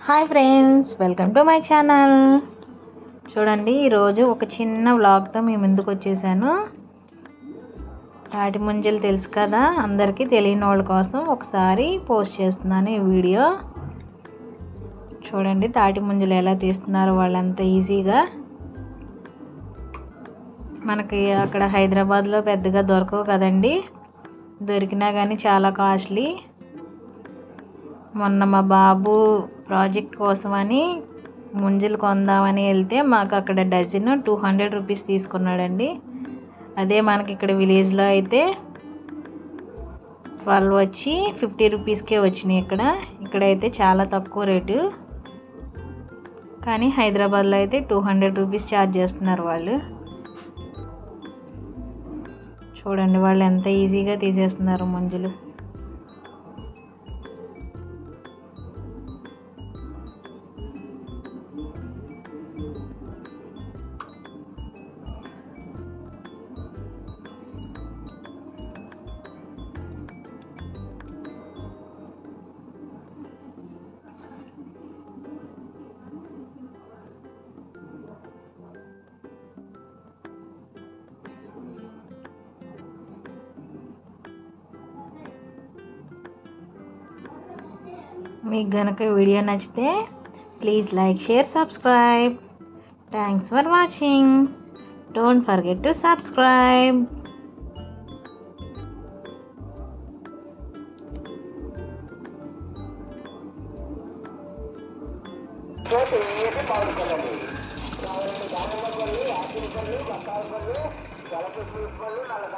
Hi friends, welcome to my channel. చూడండి, ఈరోజు ఒక చిన్న వ్లాగ్తో మీ ముందుకు వచ్చేసాను. తాటి ముంజలు తెలుసు కదా, అందరికీ తెలియని వాళ్ళ కోసం ఒకసారి పోస్ట్ చేస్తున్నాను ఈ వీడియో. చూడండి, తాటి ముంజలు ఎలా తీస్తున్నారు వాళ్ళంతా ఈజీగా. మనకి అక్కడ హైదరాబాద్లో పెద్దగా దొరకవు కదండి, దొరికినా కానీ చాలా కాస్ట్లీ. మొన్న మా బాబు ప్రాజెక్ట్ కోసమని ముంజలు కొందామని వెళ్తే మాకు అక్కడ డజన్ 200 రూపీస్ తీసుకున్నాడండి. అదే మనకి ఇక్కడ విలేజ్లో అయితే 12 వచ్చి 50 రూపీస్కే వచ్చినాయి. ఇక్కడైతే చాలా తక్కువ రేటు, కానీ హైదరాబాద్లో అయితే 200 రూపీస్ ఛార్జ్ చేస్తున్నారు వాళ్ళు. చూడండి, వాళ్ళు ఎంత ఈజీగా తీసేస్తున్నారు ముంజలు. మీకు గనక వీడియో నచ్చితే please like, share, subscribe. Thanks for watching. Don't forget to subscribe. నల్ల